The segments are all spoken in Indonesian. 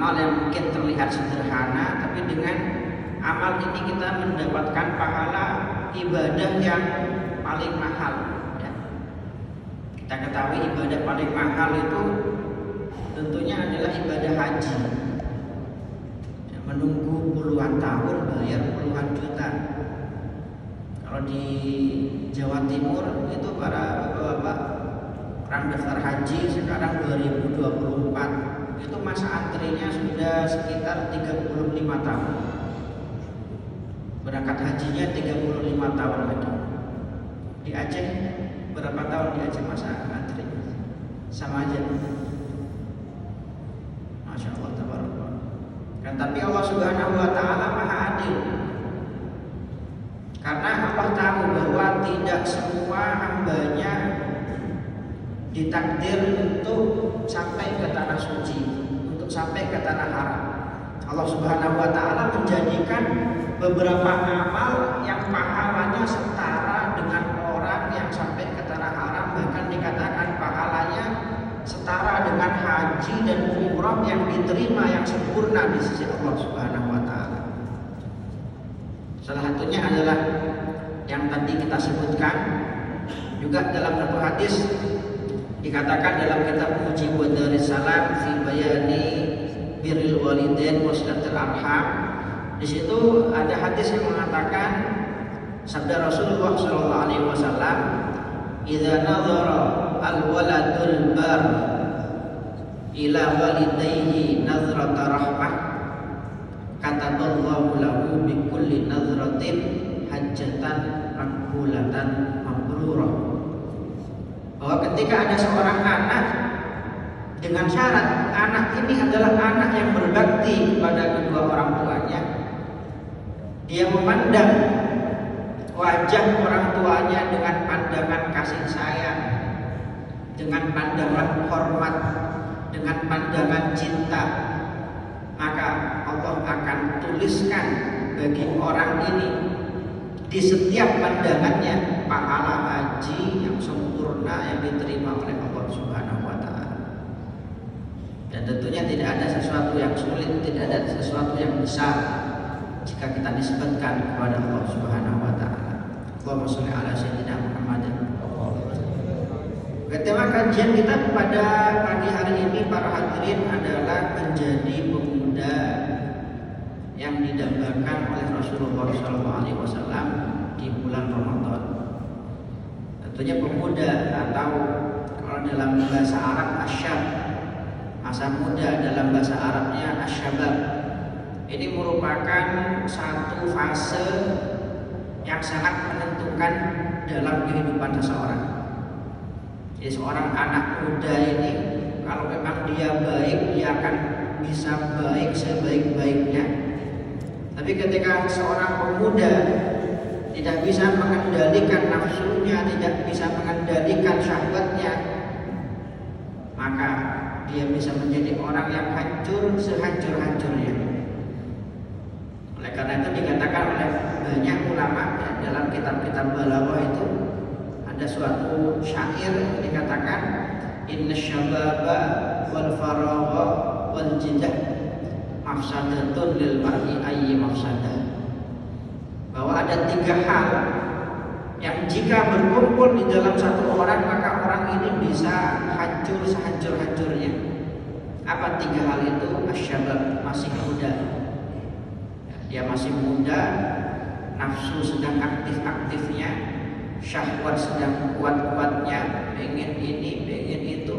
amal yang mungkin terlihat sederhana, tapi dengan amal ini kita mendapatkan pahala ibadah yang paling mahal. Ya. Kita ketahui ibadah paling mahal itu tentunya adalah ibadah haji. Ya, menunggu puluhan tahun, bayar puluhan juta. Kalau di Jawa Timur itu para bapak-bapak orang daftar haji sekarang 2024 itu masa antrinya sudah sekitar 35 tahun. Berangkat hajinya 35 tahun lagi. Di Aceh berapa tahun di Aceh masa antri? Sama aja. Masya Allah, tabarakallah. Dan tapi Allah Subhanahu Wa Taala Maha Adil. Karena Allah tahu bahwa tidak semua hambanya ditakdir untuk sampai ke tanah suci, untuk sampai ke tanah haram. Allah Subhanahu Wa Taala menjadikan beberapa amal yang pahalanya setara dengan orang yang sampai ke tanah haram, bahkan dikatakan pahalanya setara dengan haji dan umrah yang diterima yang sempurna di sisi Allah Subhanahu Wa Taala. Salah satunya adalah yang tadi kita sebutkan juga dalam satu hadis dikatakan dalam kitab Mujibud Daris Salam fi bayani birril walidain wa silatul arham. Di situ ada hadis yang mengatakan sabda Rasulullah sallallahu alaihi wasallam, "Idza nadhara al-waladul bar ila walidayhi nazrata rahmah, kataballahu lahu bi kulli nazratin hajjatan maqbulatan mabrurah." Bahwa ketika ada seorang anak dengan syarat anak ini adalah anak yang berbakti kepada kedua orang tuanya, dia memandang wajah orang tuanya dengan pandangan kasih sayang, dengan pandangan hormat, dengan pandangan cinta, maka Allah akan tuliskan bagi orang ini di setiap pandangannya pahala haji yang sempurna yang diterima oleh Allah Subhanahu Wa Taala. Dan tentunya tidak ada sesuatu yang sulit, tidak ada sesuatu yang besar jika kita nisbatkan kepada Allah Subhanahu Wa Taala. Allahumma sholli ala sayyidina Muhammad. Tema kajian kita pada pagi hari ini para hadirin adalah menjadi pemuda yang didambakan oleh Rasulullah SAW di bulan Ramadan. Tentunya pemuda atau kalau dalam bahasa Arab asyab, masa muda dalam bahasa Arabnya asyabab. Ini merupakan satu fase yang sangat menentukan dalam kehidupan seseorang. Jadi seorang anak muda ini kalau memang dia baik, dia akan bisa baik sebaik-baiknya. Tapi ketika seorang pemuda tidak bisa mengendalikan nafsunya, tidak bisa mengendalikan syahwatnya, maka dia bisa menjadi orang yang hancur sehancur-hancurnya. Oleh karena itu dikatakan oleh banyak ulama ya, dalam kitab-kitab balaghah itu ada suatu syair yang dikatakan inna syababa wal faragha wal jidah mafsadatun lil mar'i ayyi mafsadah. Bahwa ada 3 hal yang jika berkumpul di dalam satu orang maka orang ini bisa hancur sehancur-hancurnya. Apa 3 hal itu? Asyabab, masih muda. Dia masih muda, nafsu sedang aktif-aktifnya, syahwat sedang kuat-kuatnya, pengen ini, pengen itu,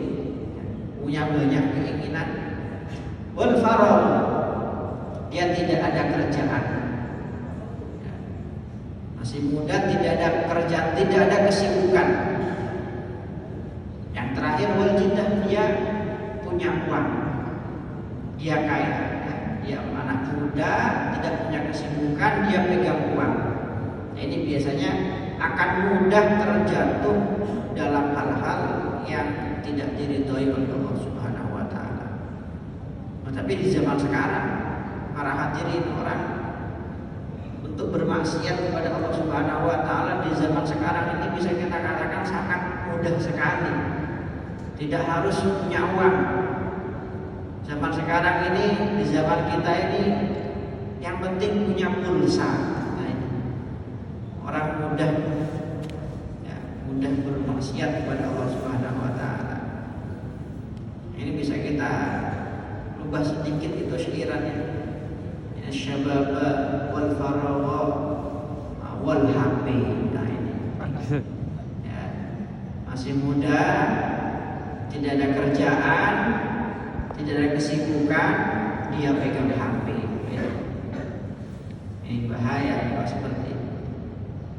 punya banyak keinginan. Wal faragh, dia tidak ada kerjaan. Masih muda, tidak ada kerjaan, tidak ada kesibukan. Yang terakhir wal jidah, dia punya uang, dia kaya. Dia anak muda, tidak punya kesibukan, dia pegang uang. Nah, ini biasanya akan mudah terjatuh dalam hal-hal yang tidak diridhoi oleh Allah Subhanahu Wa Taala. Tapi di zaman sekarang, para hadirin, orang untuk bermaksiat kepada Allah Subhanahu Wa Taala di zaman sekarang ini bisa kita katakan sangat mudah sekali. Tidak harus punya uang. Zaman sekarang sekarang ini di zaman kita ini yang penting punya pulsa. Nah, ini orang mudah bermaksiat kepada Allah Subhanahu wa taala. Ini bisa kita rubah sedikit itu syairannya. Ya syabab wal faragha wal HP. Nah ini. Ya, masih muda, tidak ada kerjaan, tidak ada kesibukan, dia pegang HP. Ya. Ini bahaya kalau seperti ini.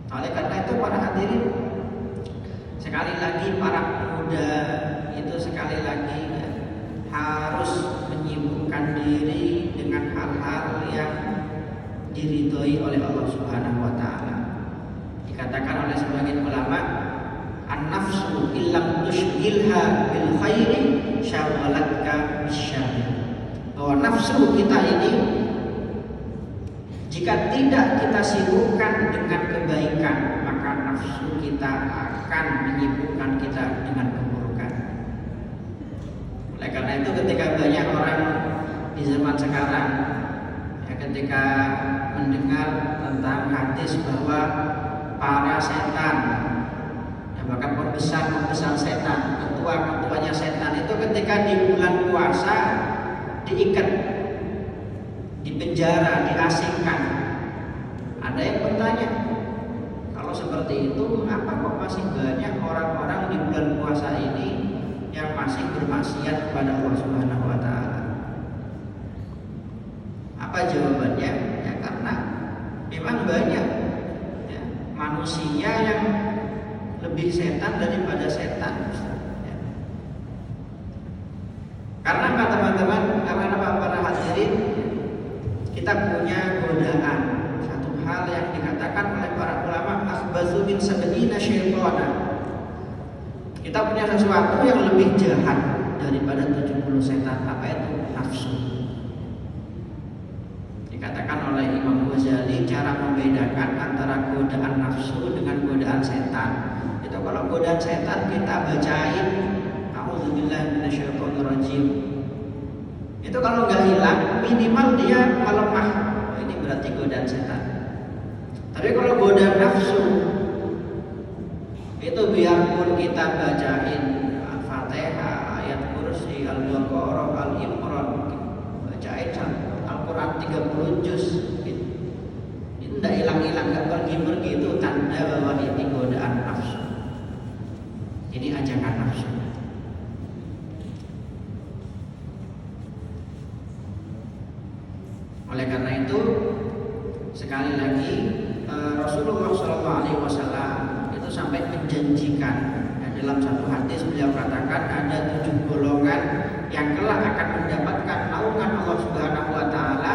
Oleh karena itu para hadirin, sekali lagi para pemuda itu sekali lagi harus menyibukkan diri dengan hal-hal yang diridhoi oleh Allah Subhanahu wa taala. Dikatakan oleh sebagian ulama, an-nafsu illam tushghilha bil khairi syawalatka bisyarri. Bahwa nafsu kita ini jika tidak kita sibukkan dengan kebaikan, maka nafsu kita akan menyibukkan kita dengan keburukan. Oleh karena itu ketika banyak orang di zaman sekarang ya, ketika mendengar tentang hadis bahwa para setan, ya, bahkan pembesar setan, ketuanya setan itu ketika di bulan puasa diikat, dipenjara, diasingkan. Ada yang bertanya, kalau seperti itu mengapa kok masih banyak orang-orang di bulan puasa ini yang masih bermaksiat kepada Allah Subhanahu wa taala? Apa jawabannya? Ya karena memang banyak ya, manusia yang lebih setan daripada setan. Ya. Karena apa teman-teman? Karena apa para hadirin? Kita punya godaan. Satu hal yang dikatakan oleh para ulama, akhbatsu min sab'ina syaitana. Kita punya sesuatu yang lebih jahat daripada 70 setan. Apa itu? Nafsu. Dikatakan oleh Imam Ghazali cara membedakan antara godaan nafsu dengan godaan setan. Itu kalau godaan setan kita bacain a'udzubillahi minasyaitonirrajim. Itu kalau nggak hilang minimal dia melemah. Ini berarti godaan setan. Tapi kalau godaan nafsu itu biarpun kita bacain Al-Fatihah, ayat kursi, Al-Baqarah, Al-Imran, bacain Al-Quran 30 juz, gitu. Itu tidak hilang-hilang, nggak pergi-pergi, itu tanda bahwa ini godaan nafsu. Ini ajakan nafsu. Oleh karena itu sekali lagi Rasulullah SAW itu sampai menjanjikan dalam satu hadis beliau katakan ada 7 golongan yang kelak akan mendapatkan naungan Allah Subhanahu wa taala.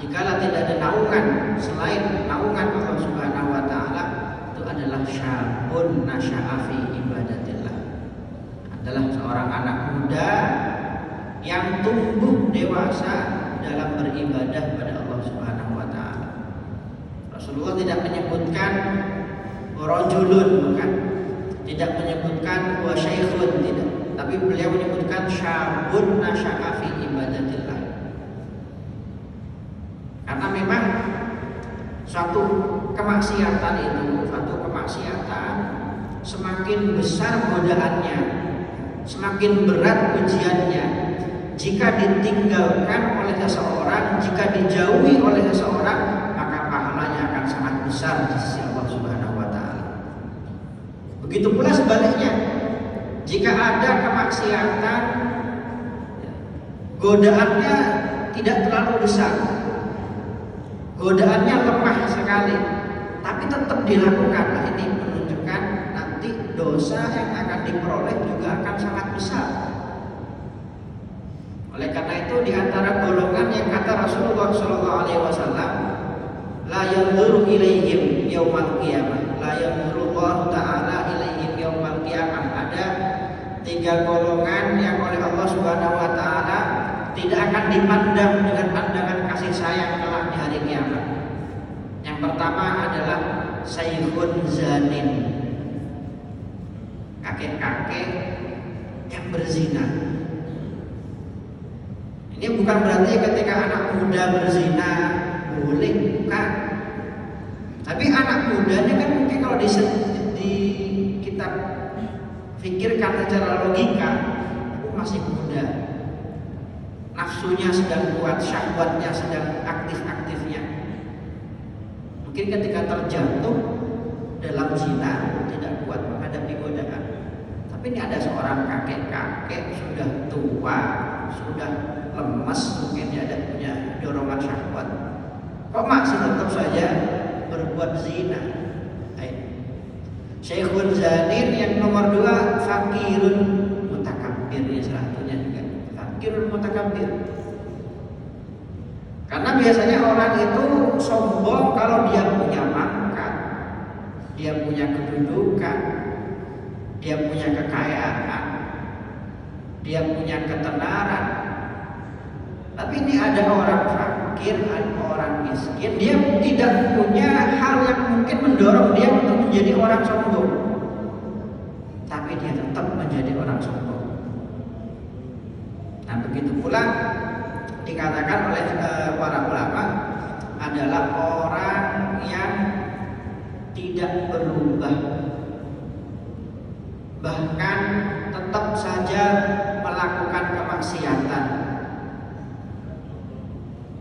Jikalau tidak ada naungan selain naungan Allah Subhanahu wa taala, itu adalah syabun nasya'a fi ibadatillah. Adalah seorang anak muda yang tumbuh dewasa dalam beribadah pada Allah Subhanahu wa taala. Rasulullah tidak menyebutkan rajulun, bukan. Tidak menyebutkan wa syaikhun, tidak. Tapi beliau menyebutkan syabun nasya'a fi ibadatillah. Karena memang suatu kemaksiatan itu, semakin besar godaannya, semakin berat ujiannya. Jika ditinggalkan oleh seseorang, jika dijauhi oleh seseorang, maka pahalanya akan sangat besar di sisi Allah Subhanahu wa taala. Begitu pula sebaliknya, jika ada kemaksiatan, godaannya tidak terlalu besar, godaannya lemah sekali, tapi tetap dilakukan. Nah, ini menunjukkan nanti dosa yang akan diperoleh juga akan sangat besar. Oleh karena itu di antara golongan yang kata Rasulullah SAW, la yanzuru ilaihim yaumal qiyamah, la yanzurullahu ta'ala ilaihim yaumal qiyamah. Ada 3 golongan yang oleh Allah Subhanahu wa taala tidak akan dipandang dengan pandangan kasih sayang kelak di hari kiamat. Yang pertama adalah sayyikhun zanin, kakek-kakek yang berzina. Ini bukan berarti ketika anak muda berzina boleh, bukan. Tapi anak muda ini kan mungkin kalau kita pikirkan secara logika, aku masih muda, nafsunya sedang kuat, syahwatnya sedang aktif-aktifnya. Mungkin ketika terjatuh dalam zina tidak kuat menghadapi godaan. Tapi ini ada seorang kakek-kakek sudah tua, sudah lemas, mungkin dia ada punya dorongan syahwat, kok masih tetap saja berbuat zina. Syekhun zanin yang nomor 2, fakirun mutakabbir, ya salah satunya juga fakirun mutakabbir. Karena biasanya orang itu sombong kalau dia punya pangkat, dia punya kedudukan, dia punya kekayaan, dia punya ketenaran. Tapi ini ada orang fakir, ada orang miskin, dia tidak punya hal yang mungkin mendorong dia untuk menjadi orang sombong, tapi dia tetap menjadi orang sombong. Nah, begitu pula dikatakan oleh para ulama adalah orang yang tidak berubah, bahkan tetap saja melakukan kemaksiatan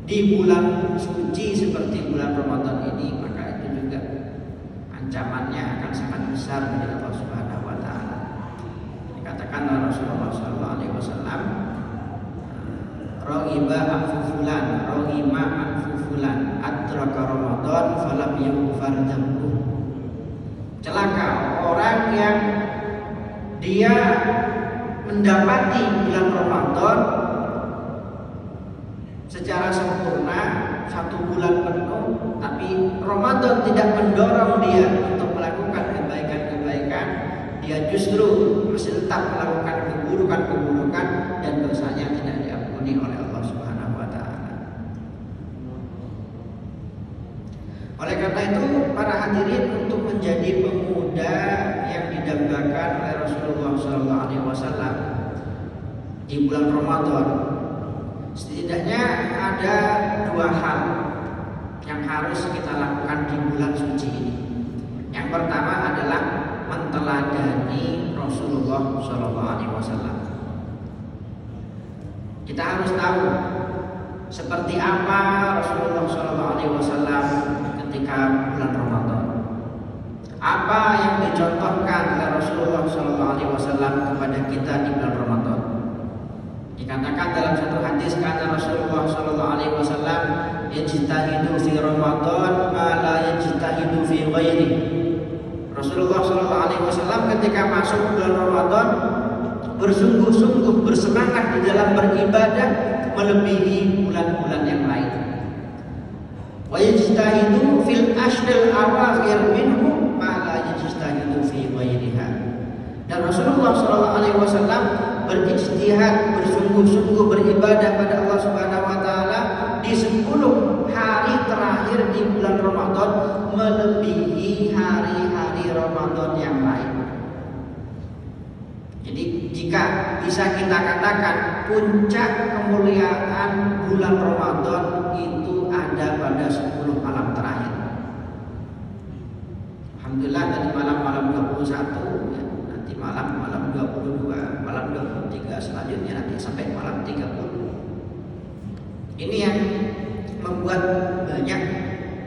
di bulan suci seperti bulan Ramadan ini, maka itu juga ancamannya akan sangat besar dari Allah Subhanahu wa taala. Dikatakan oleh Rasulullah sallallahu alaihi wasallam, Rohiba anfufulan, rohima anfufulan, adraka Ramadan falam yughfar dzambuh. Celaka orang yang dia mendapati bulan Ramadan secara sempurna 1 bulan penuh, tapi Ramadan tidak mendorong dia untuk melakukan kebaikan-kebaikan, dia justru masih tetap melakukan keburukan-keburukan dan dosanya tidak diampuni oleh Allah Subhanahu wa taala. Oleh karena itu, para hadirin, untuk menjadi pemuda yang didambakan oleh Rasulullah SAW di bulan Ramadan, setidaknya ada 2 hal yang harus kita lakukan di bulan suci ini. Yang pertama adalah menteladani Rasulullah SAW. Kita harus tahu seperti apa Rasulullah SAW ketika bulan Ramadan. Apa yang dicontohkan oleh Rasulullah SAW kepada kita di bulan Ramadan. Dikatakan dalam satu hadis, kata Rasulullah SAW, yajtahidu fi Ramadan ma la yajtahidu fi ghairi. Rasulullah SAW ketika masuk bulan Ramadan bersungguh-sungguh bersemangat di dalam beribadah melebihi bulan-bulan yang lain. Wa yajtahidu fil ashril awakhir minhu ma la yajtahidu fi ghairiha. Dan Rasulullah SAW berijtihad, bersungguh-sungguh beribadah pada Allah Subhanahu wa taala di 10 hari terakhir di bulan Ramadan melebihi hari-hari Ramadan yang lain. Jadi jika bisa kita katakan puncak kemuliaan bulan Ramadan itu ada pada 10 malam terakhir. Alhamdulillah dari malam-malam 21 ya, nanti malam 22, malam 23, selanjutnya nanti sampai malam 30. Ini yang membuat banyak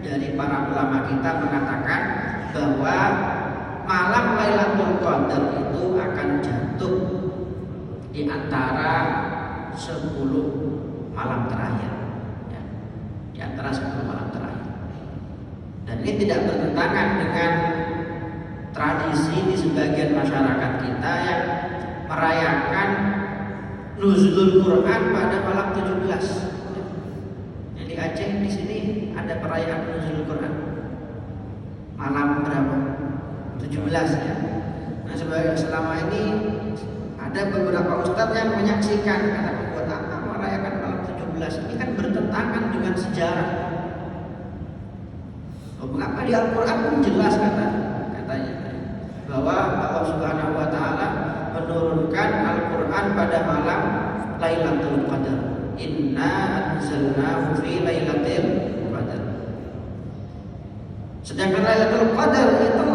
dari para ulama kita mengatakan bahwa malam Lailatul Qadar itu akan jatuh di antara 10 malam terakhir ya, di antara 10 malam terakhir. Dan ini tidak bertentangan dengan tradisi di sebagian masyarakat kita yang merayakan nuzulul Quran pada malam 17. Di Aceh di sini ada perayaan nuzulul Quran malam berapa? 17 ya. Nah, selama ini ada beberapa ustadz yang menyaksikan, kata buat apa merayakan malam 17? Ini kan bertentangan dengan sejarah. Mengapa di Al-Quran pun jelas katanya bahwa Allah Subhanahu wa taala menurunkan Al-Quran pada malam Lailatul Qadar. Inna anzalnahu fi lailatul qadar. Sedangkan Lailatul Qadar itu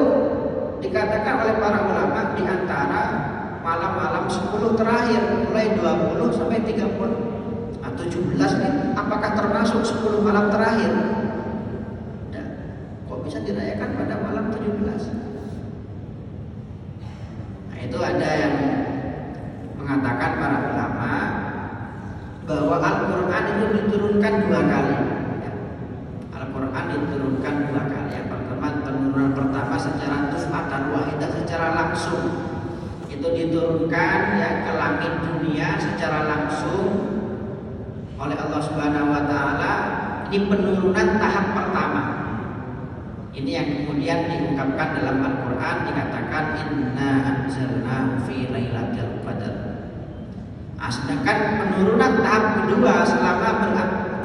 dikatakan oleh para ulama di antara malam-malam 10 terakhir, mulai 20 sampai 30 atau 17 nih. Apakah termasuk 10 malam terakhir? Nah, kok bisa dirayakan pada malam 17? Nah, itu ada yang mengatakan para ulama bahwa Al-Quran itu diturunkan 2 kali. Al-Quran diturunkan 2 kali. Yang pertama, penurunan pertama secara tufatan wahidah, secara langsung. Itu diturunkan ya ke langit dunia secara langsung oleh Allah Subhanahu wa taala. Ini penurunan tahap pertama. Ini yang kemudian diungkapkan dalam Al-Quran, dikatakan inna anzalnahu fi lailatul qadar. Sedangkan penurunan tahap kedua selama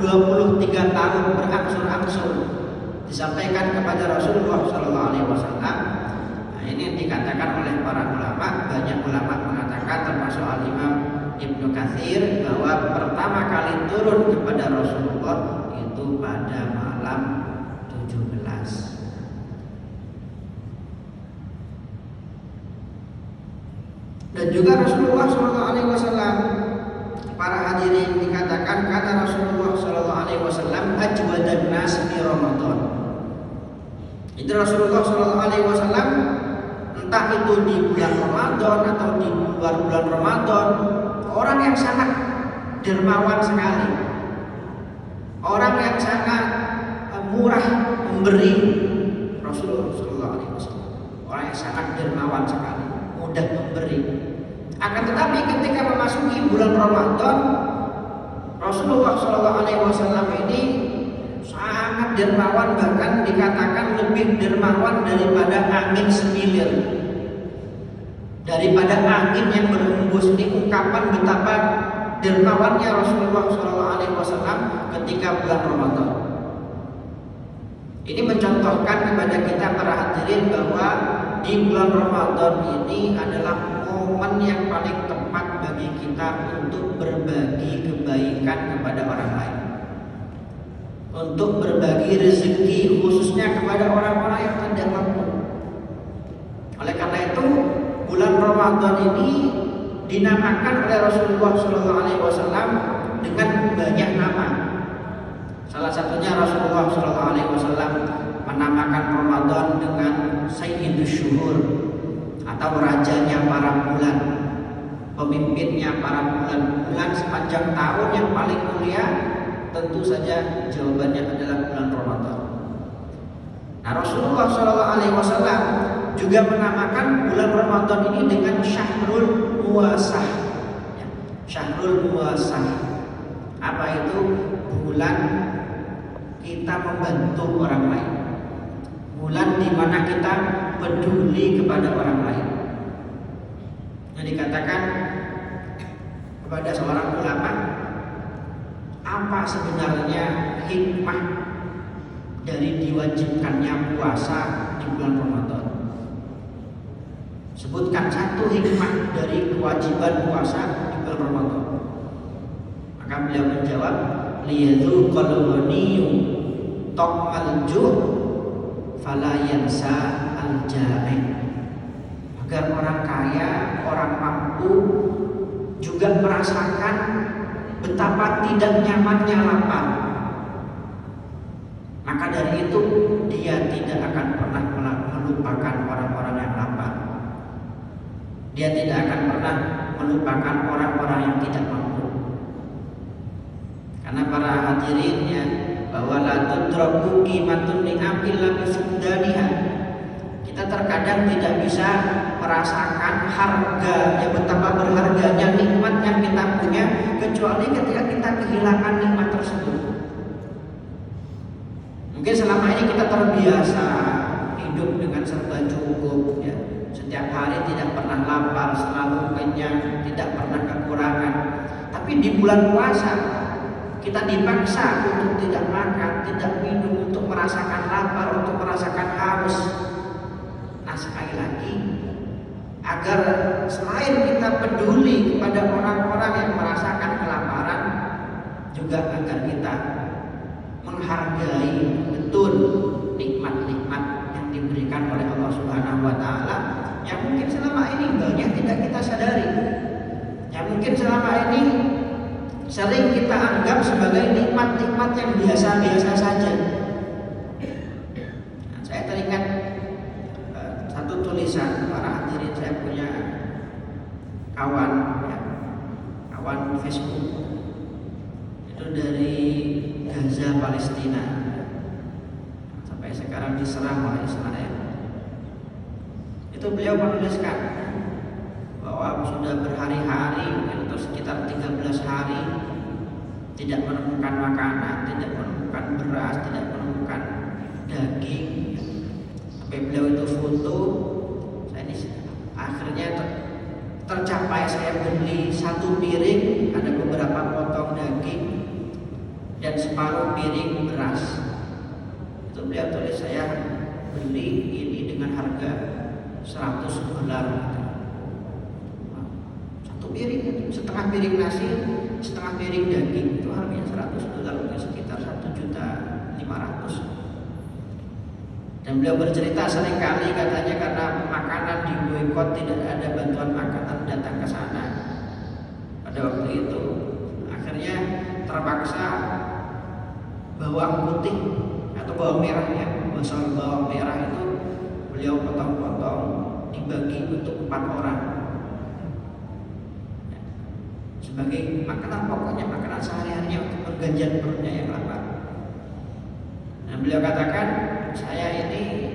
23 tahun berangsur-angsur disampaikan kepada Rasulullah SAW. Nah, ini yang dikatakan oleh para ulama. Banyak ulama mengatakan, termasuk Al-Imam Ibnu Katsir, bahwa pertama kali turun kepada Rasulullah itu pada malam 17. Dan juga Rasulullah SAW, para hadirin, dikatakan kata Rasulullah SAW ajwadan nas di Ramadan. Itu Rasulullah SAW, entah itu di bulan Ramadan atau di luar bulan Ramadan, orang yang sangat dermawan sekali, orang yang sangat murah memberi. Rasulullah SAW orang yang sangat dermawan sekali, mudah memberi. Akan tetapi ketika memasuki bulan Ramadan, Rasulullah SAW ini sangat dermawan, bahkan dikatakan lebih dermawan daripada angin semilir, daripada angin yang berhembus. Ini ungkapan betapa dermawannya Rasulullah SAW ketika bulan Ramadan. Ini mencontohkan kepada kita para hadirin bahwa di bulan Ramadan ini adalah momen yang paling tepat bagi kita untuk berbagi kebaikan kepada orang lain, untuk berbagi rezeki khususnya kepada orang-orang yang tidak mampu. Oleh karena itu, bulan Ramadan ini dinamakan oleh Rasulullah SAW dengan banyak nama. Salah satunya Rasulullah SAW menamakan Ramadan dengan Sayyidus Syuhur, atau rajanya para bulan, pemimpinnya para bulan-bulan sepanjang tahun yang paling mulia. Tentu saja jawabannya adalah bulan Ramadan. Nah, Rasulullah SAW juga menamakan bulan Ramadan ini dengan Syahrul Muwasah. Syahrul Muwasah, apa itu? Bulan kita membantu orang lain, bulan di mana kita peduli kepada orang lain. Yang dikatakan kepada seorang ulama, apa sebenarnya hikmah dari diwajibkannya puasa di bulan Ramadan? Sebutkan satu hikmah dari kewajiban puasa di bulan Ramadan. Maka beliau menjawab, liyadzuqal ghaniyyu ta'mal ju' fala yansa al-ja'i. Agar orang kaya, orang mampu juga merasakan betapa tidak nyamannya lapar. Maka dari itu dia tidak akan pernah melupakan orang-orang yang lapar. Dia tidak akan pernah melupakan orang-orang yang tidak mampu. Karena para hadirin ya, bahwa la tudraku qimatun ni'am illa bi fuqdaniha. Kita terkadang tidak bisa merasakan harga yang betapa berharganya nikmat yang kita punya kecuali ketika kita kehilangan nikmat tersebut. Mungkin selama ini kita terbiasa hidup dengan serba cukup ya. Setiap hari tidak pernah lapar, selalu kenyang, tidak pernah kekurangan. Tapi di bulan puasa kita dipaksa untuk tidak makan, tidak minum, untuk merasakan lapar, untuk merasakan haus. Nah, sekali lagi, agar selain kita peduli kepada orang-orang yang merasakan kelaparan, juga agar kita menghargai betul nikmat-nikmat yang diberikan oleh Allah Subhanahu wa taala yang mungkin selama ini banyak tidak kita sadari. Yang mungkin selama ini sering kita anggap sebagai nikmat-nikmat yang biasa-biasa saja. Nah, saya teringat satu tulisan para hadirin, saya punya kawan Facebook itu dari Gaza, Palestina, sampai sekarang diserang oleh Israel. Itu beliau menuliskan bahwa sudah berhari-hari, mungkin untuk sekitar 13 hari tidak menemukan makanan, tidak menemukan beras, tidak menemukan daging. Sampai beliau itu foto, saya ini akhirnya tercapai, saya beli 1 piring, ada beberapa potong daging dan separuh piring beras. Itu beliau tulis, saya beli ini dengan harga $100. 1 piring, setengah piring nasi, setengah piring daging, itu harganya $100, mungkin sekitar 1.500.000. Dan beliau bercerita seringkali katanya karena makanan di boikot, tidak ada bantuan makanan datang ke sana pada waktu itu. Akhirnya terpaksa bawang putih atau bawang merah, bawang merah itu beliau potong-potong dibagi untuk 4 orang sebagai makanan pokoknya, makanan sehari-harinya untuk bergantian perutnya yang lapar. Nah, beliau katakan, saya ini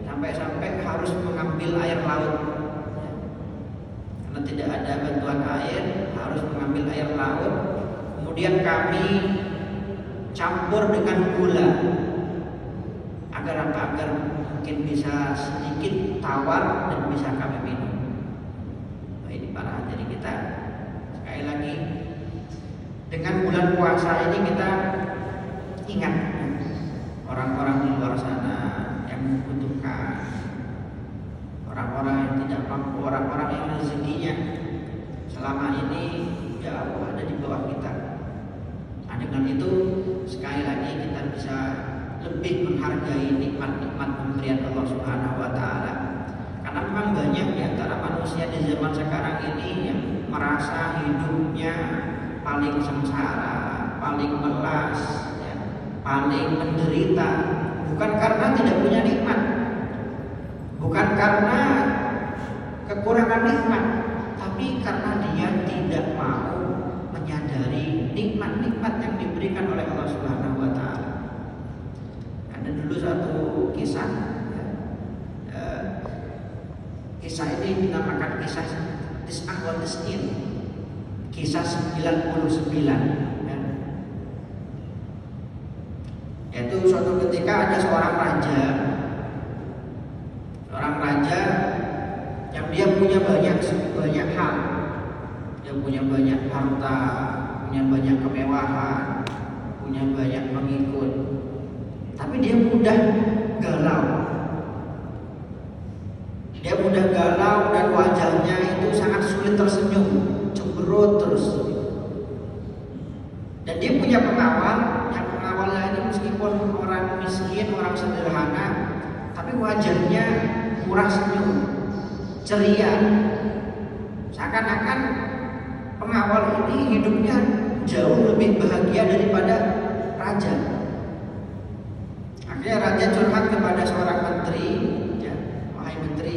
sampai-sampai harus mengambil air laut, karena tidak ada bantuan air, harus mengambil air laut. Kemudian kami campur dengan gula agar apa? Agar mungkin bisa sedikit tawar dan bisa kami minum. Nah, ini para hadirin kita, sekali lagi dengan bulan puasa ini kita ingat orang-orang di luar sana yang membutuhkan, orang-orang yang tidak mampu, orang-orang yang rezekinya selama ini jauh ada di bawah kita. Nah, dengan itu sekali lagi kita bisa lebih menghargai nikmat-nikmat pemberian Allah Subhanahu wa taala. Karena memang banyak di antara manusia di zaman sekarang ini yang merasa hidupnya paling sengsara, paling melas, paling menderita, bukan karena tidak punya nikmat, bukan karena kekurangan nikmat, tapi karena dia tidak mau menyadari nikmat-nikmat yang diberikan oleh Allah Subhanahu wa taala. Ada dulu satu kisah, kisah ini dinamakan kisah Tis'ah wa Tis'in, kisah 99. Yaitu suatu ketika ada seorang raja yang dia punya banyak hal, dia punya banyak harta, punya banyak kemewahan, punya banyak pengikut, tapi dia mudah galau. Dia mudah galau dan wajahnya itu sangat sulit tersenyum, cemberut terus. Dan dia punya pengawal, yang pengawalnya ini meskipun orang miskin, orang sederhana, tapi wajahnya murah senyum, ceria. Seakan-akan pengawal ini hidupnya jauh lebih bahagia daripada raja. Akhirnya raja curhat kepada seorang menteri, ya, wahai menteri,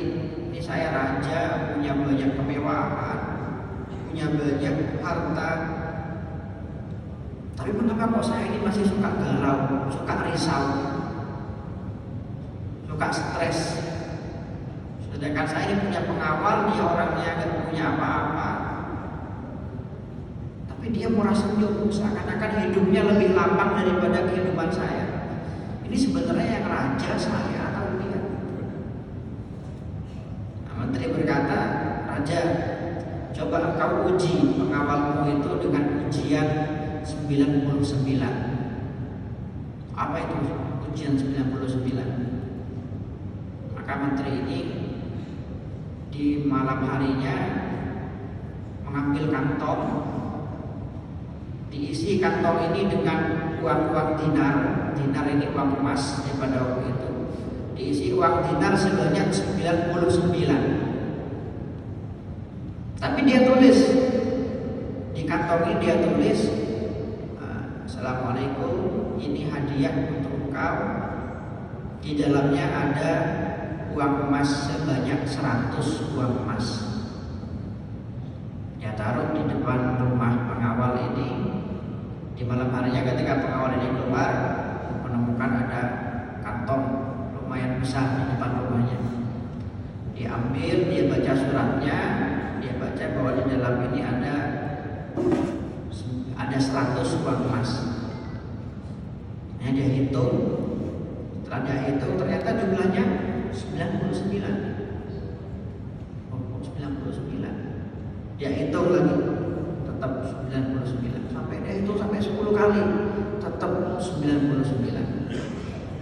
ini saya raja, punya banyak kemewahan, punya banyak harta, tapi mengapa kok saya ini masih suka galau, suka risau, suka stres? Sedangkan saya ini punya pengawal, dia orangnya nggak punya apa-apa, tapi dia murah senyum, seakan-akan hidupnya lebih lapang daripada kehidupan saya. Ini sebenarnya yang raja saya atau dia? Nah, menteri berkata, raja, coba engkau uji pengawalmu itu dengan ujian 99. Apa itu ujian 99? Maka menteri ini di malam harinya mengambil kantong, Diisi kantong ini dengan uang-uang dinar. Dinar ini uang emas pada waktu itu. Diisi uang dinar sebanyak 99. Tapi dia tulis di kantong ini, dia tulis, Assalamualaikum, ini hadiah untuk engkau. Di dalamnya ada uang emas sebanyak 100 uang emas. Ya, taruh di depan rumah pengawal ini. Di malam harinya ketika pengawal ini keluar, menemukan ada kantong lumayan besar di depan rumahnya. Diambil, dia baca suratnya, dia baca bahwa di dalam ini ada 100 uang emas. Nah, dia hitung. Setelah dia hitung ternyata jumlahnya 99. Oh, 99. Dia hitung lagi, tetap 99. Sampai dia hitung sampai 10 kali, tetap 99.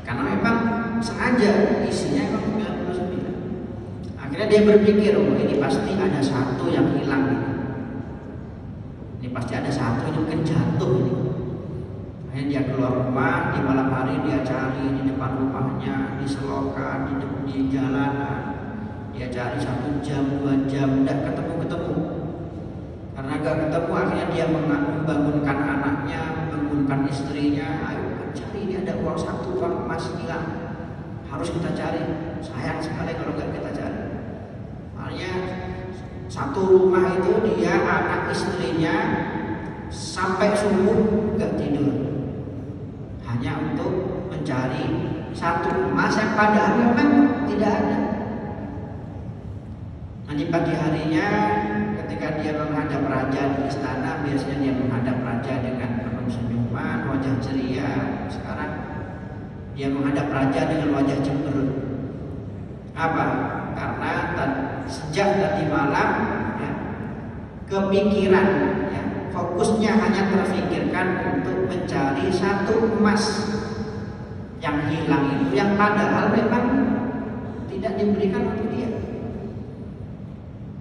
Karena memang sengaja isinya memang 99. Akhirnya dia berpikir, oh ini pasti ada satu yang hilang. Ini pasti ada satu, ini mungkin jatuh ini. Akhirnya dia keluar rumah, di malam hari dia cari di depan rumahnya, di selokan, di jalanan. Dia cari 1 jam, 2 jam, tidak ketemu-ketemu. Karena gak ketemu, akhirnya dia membangunkan anaknya, membangunkan istrinya. Ayo cari, ini ada uang 1 uang emas hilang. Harus kita cari. Sayang sekali kalau gak kita cari. Makanya satu rumah itu dia, anak istrinya sampai subuh gak tidur, hanya untuk mencari 1 emas yang padahal memang tidak ada. Nanti pagi harinya ketika dia menghadap raja di istana, biasanya dia menghadap raja dengan penuh senyuman, wajah ceria. Sekarang dia menghadap raja dengan wajah cemberut. Apa? Karena sejak tadi malam ya, kepikiran ya, fokusnya hanya terfikirkan untuk mencari 1 emas yang hilang itu, yang padahal memang tidak diberikan untuk dia.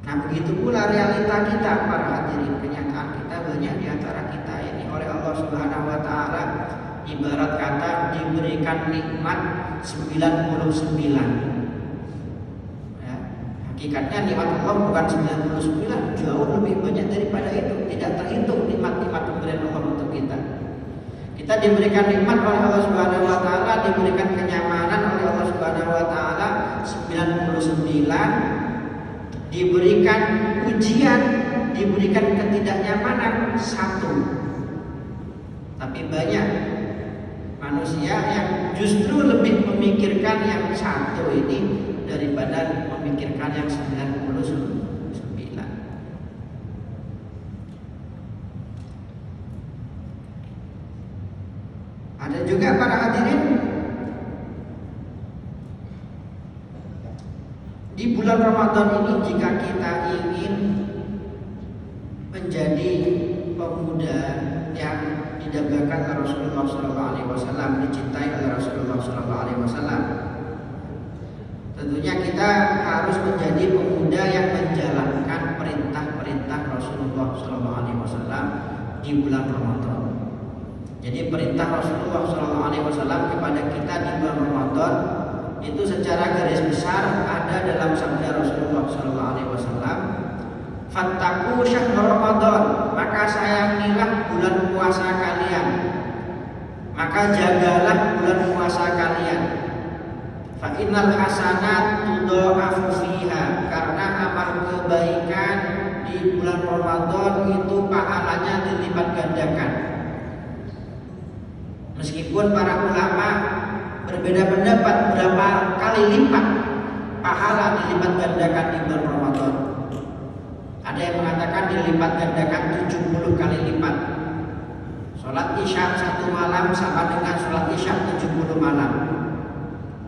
Nah, begitu pula realita kita para hadirin, kenyataan kita banyak di antara kita ini oleh Allah Subhanahu wa taala ibarat kata diberikan nikmat 99. Hakikatnya nikmat Allah bukan 99, jauh lebih banyak daripada itu. Tidak terhitung nikmat-nikmat pemberian Allah untuk kita. Kita diberikan nikmat oleh Allah Subhanahu wa taala, diberikan kenyamanan oleh Allah Subhanahu wa taala 99, diberikan ujian, diberikan ketidaknyamanan 1. Tapi banyak manusia yang justru lebih memikirkan yang 1 ini daripada memikirkan yang 99. Ada juga para hadirin, di bulan Ramadan ini jika kita ingin menjadi pemuda yang didambakan oleh Rasulullah SAW, dicintai oleh Rasulullah SAW, tentunya kita harus menjadi pemuda yang menjalankan perintah-perintah Rasulullah SAW di bulan Ramadan. Jadi perintah Rasulullah SAW kepada kita di bulan Ramadan itu secara garis besar ada dalam sabda Rasulullah SAW, "Fattaku syahr Ramadan," maka sayangilah bulan puasa kalian, maka jagalah bulan puasa kalian. Fa innal hasanat tudha'afu fiha, karena amal kebaikan di bulan Ramadan itu pahalanya dilipat gandakan. Meskipun para ulama berbeda pendapat berapa kali lipat pahala dilipat gandakan di bulan Ramadan. Ada yang mengatakan dilipat gandakan 70 kali lipat. Sholat isya 1 malam sama dengan sholat isya 70 malam.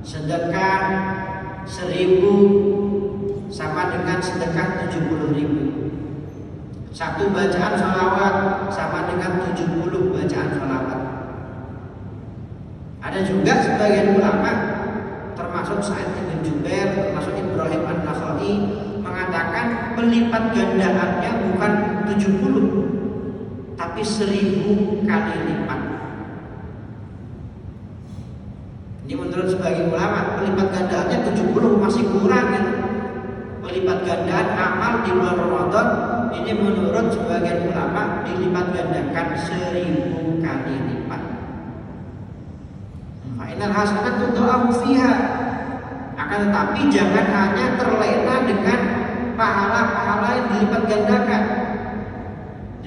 Sedekah 1000 sama dengan sedekah 70.000. 1 bacaan sholawat sama dengan 70 bacaan sholawat. Ada juga sebagian ulama termasuk Sa'id bin Jubair, termasuk Ibrahim An-Nakhai mengatakan pelipat gandaannya bukan 70 tapi tapi 1000 kali lipat. Ini menurut sebagian ulama, pelipat gandaannya 70 masih kurang gitu. Pelipat gandaan amal di bulan Ramadan ini menurut sebagian ulama dilipat gandakan 1000 kali lipat. Fa'inal hasanatu tu'amu fiha. Akan tetapi jangan hanya terlena dengan pahala-pahala yang dilipat gandakan.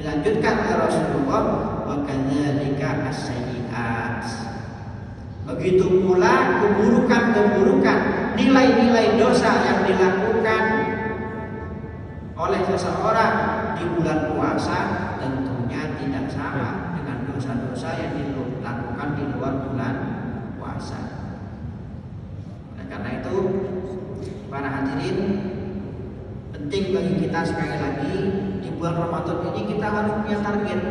Dilanjutkan oleh Rasulullah, wa kadzalika as-sayyi'at. Begitu pula keburukan-keburukan, nilai-nilai dosa yang dilakukan oleh seseorang di bulan puasa tentunya tidak sama dengan dosa-dosa yang dilakukan di luar bulan puasa. Oleh karena itu, para hadirin, penting bagi kita sekali lagi di bulan Ramadan ini kita harus punya target.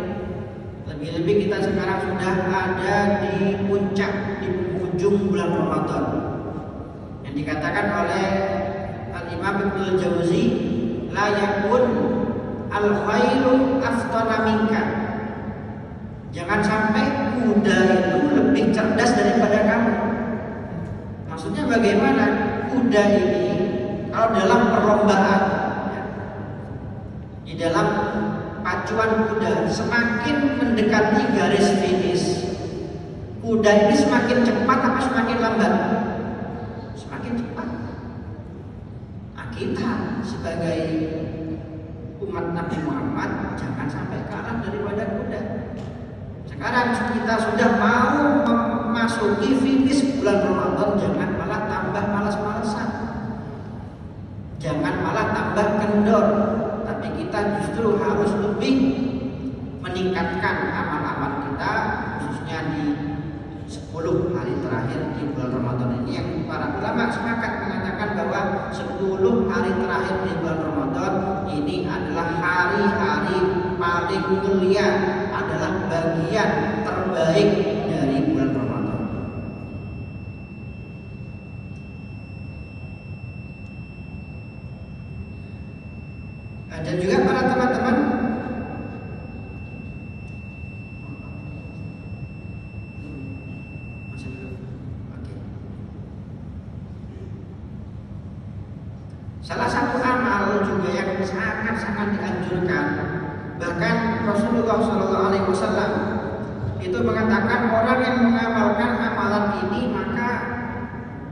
Lebih-lebih kita sekarang sudah ada di puncak, di penghujung bulan Ramadan. Yang dikatakan oleh Al-Imam Ibnul Jauzi, la yakun al-khailu afdala minka. Jangan sampai kuda itu lebih cerdas daripada kamu. Maksudnya bagaimana? Kuda ini kalau dalam perlombaan, di dalam pacuan kuda, semakin mendekati garis finish, kuda ini semakin cepat atau semakin lambat? Semakin cepat. Nah, kita sebagai umat Nabi Muhammad jangan sampai kalah daripada kuda. Sekarang kita sudah mau memasuki finish bulan Ramadan, jangan malah tambah malas-malasan, jangan malah tambah kendor, tapi kita justru harus lebih meningkatkan amal-amal kita, khususnya di 10 hari terakhir di bulan Ramadan ini, yang para ulama sepakat mengatakan bahwa 10 hari terakhir di bulan Ramadan ini adalah hari-hari paling mulia, adalah bagian terbaik dari bulan Ramadan. Dan juga para teman-teman, salah satu amal juga yang sangat-sangat dianjurkan, bahkan Rasulullah SAW itu mengatakan orang yang mengamalkan amalan ini maka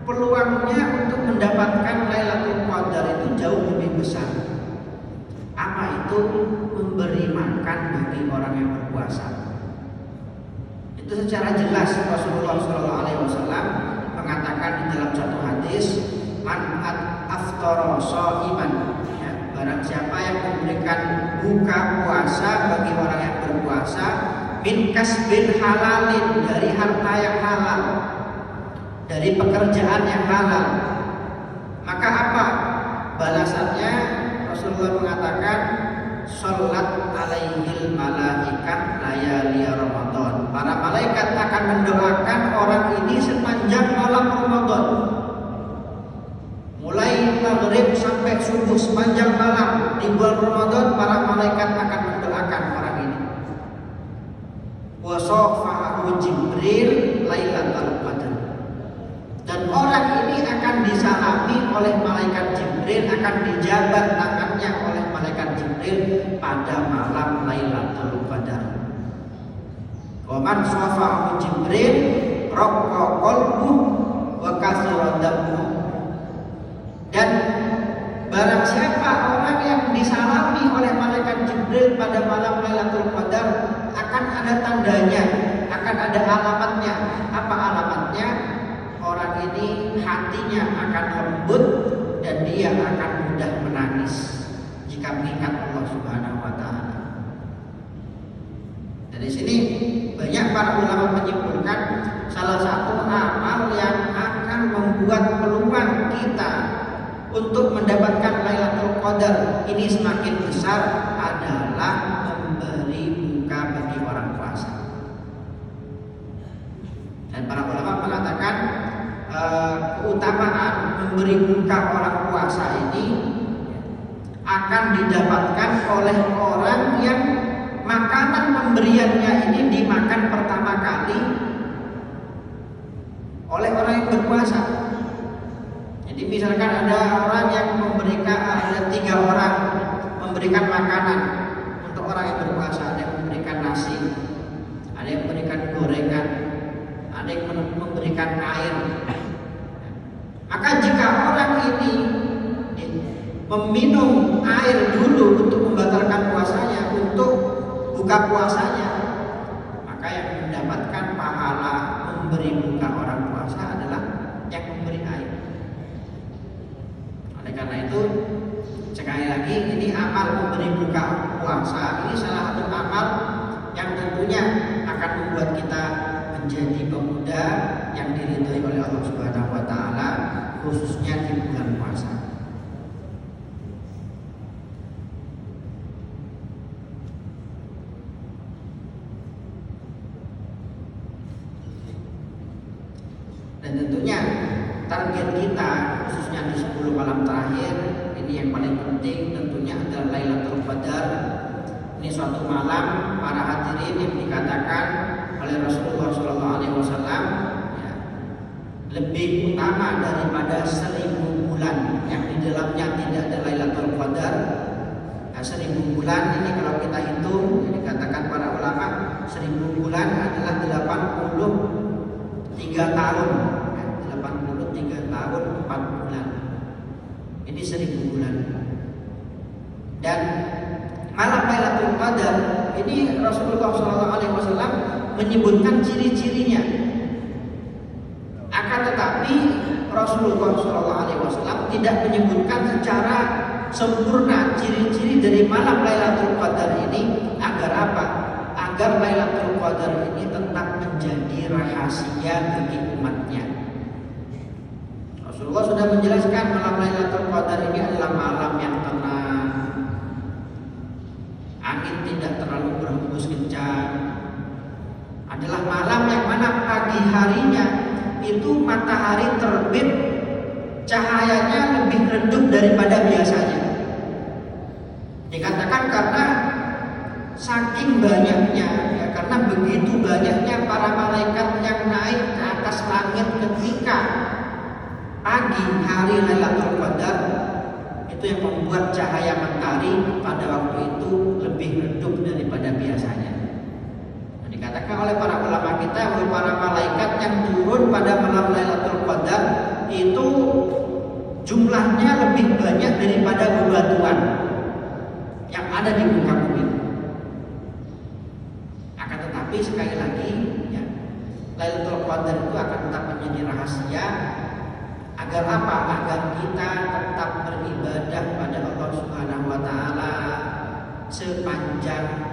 peluangnya untuk mendapatkan Lailatul Qadar itu jauh lebih besar. Apa itu? Memberi makan bagi orang yang berpuasa. Itu secara jelas Rasulullah SAW mengatakan di dalam satu hadis, man aftara shaiman, ya, barang siapa yang memberikan buka puasa bagi orang yang berpuasa, min kasbin halalin, dari harta yang halal, dari pekerjaan yang halal, maka apa balasannya? Rasulullah mengatakan, sholat alaihil malaikat layali Ramadan. Para malaikat akan mendoakan orang ini sepanjang malam Ramadan. Mulai maghrib sampai subuh sepanjang malam di bulan Ramadan, para malaikat akan mendoakan orang ini. Wa shafahu Jibril lailatul qadar. Dan orang ini akan disalami oleh malaikat Jibril, akan dijabat tangannya oleh malaikat Jibril pada malam Lailatul Qadar. Wa man shafahu Jibril raqqa qalbuhu wa kathura damuhu. Dan barang siapa orang yang disalami oleh malaikat Jibril pada malam Lailatul Qadar, akan ada tandanya, akan ada alamatnya. Apa alamatnya? Orang ini hatinya akan lembut dan dia akan mudah menangis jika mengingat Allah Subhanahu wa taala. Dari sini banyak para ulama menyimpulkan salah satu amal yang akan membuat peluang kita untuk mendapatkan Lailatul Qadar ini semakin besar adalah memberi buka bagi orang puasa. Dan para ulama mengatakan keutamaan memberi buka orang puasa ini akan didapatkan oleh orang yang makanan pemberiannya ini dimakan pertama kali oleh orang yang berpuasa. Jadi misalkan ada orang yang ada 3 orang memberikan makanan untuk orang yang berpuasa, ada yang memberikan nasi, ada yang memberikan gorengan, ada yang memberikan air. Maka jika orang ini meminum air dulu untuk membatalkan puasanya, untuk buka puasanya, maka yang mendapatkan pahala memberi buka orang puasa adalah yang memberi air. Oleh karena itu, sekali lagi, ini amal memberi buka puasa ini salah satu amal yang tentunya akan membuat kita menjadi pemuda yang diridhoi oleh Allah Subhanahu wa taala, khususnya di bulan puasa. Dan tentunya target kita khususnya di 10 malam terakhir ini yang paling penting tentunya adalah Lailatul Qadar. Ini suatu malam para hadirin yang dikatakan oleh Rasulullah SAW ya, lebih utama daripada 1000 bulan yang di dalamnya tidak ada Lailatul Qadar. Nah, 1000 bulan ini kalau kita hitung, dikatakan para ulama 1000 bulan adalah 83 tahun. 83 tahun 4 bulan. Ini 1000 bulan. Dan malam Lailatul Qadar ini Rasulullah SAW menyebutkan ciri-cirinya. Akan tetapi Rasulullah SAW tidak menyebutkan secara sempurna ciri-ciri dari malam Lailatul Qadar ini. Agar apa? Agar Lailatul Qadar ini tetap menjadi rahasia bagi umatnya. Rasulullah sudah menjelaskan malam Lailatul Qadar ini adalah malam yang tenang, angin tidak terlalu berhembus kencang, adalah malam yang mana pagi harinya itu matahari terbit, cahayanya lebih redup daripada biasanya. Dikatakan karena saking banyaknya, ya, karena begitu banyaknya para malaikat yang naik ke atas langit ketika pagi hari Lailatul Qadar, itu yang membuat cahaya matahari pada waktu itu lebih redup daripada biasanya. Dan dikatakan oleh para ulama kita bahwa para malaikat yang turun pada malam Lailatul Qadar itu jumlahnya lebih banyak daripada bebatuan yang ada di muka bumi. Akan tetapi sekali lagi ya, Lailatul Qadar itu akan tetap menjadi rahasia. Agar apa? Agar kita tetap beribadah pada Allah Subhanahu wa taala sepanjang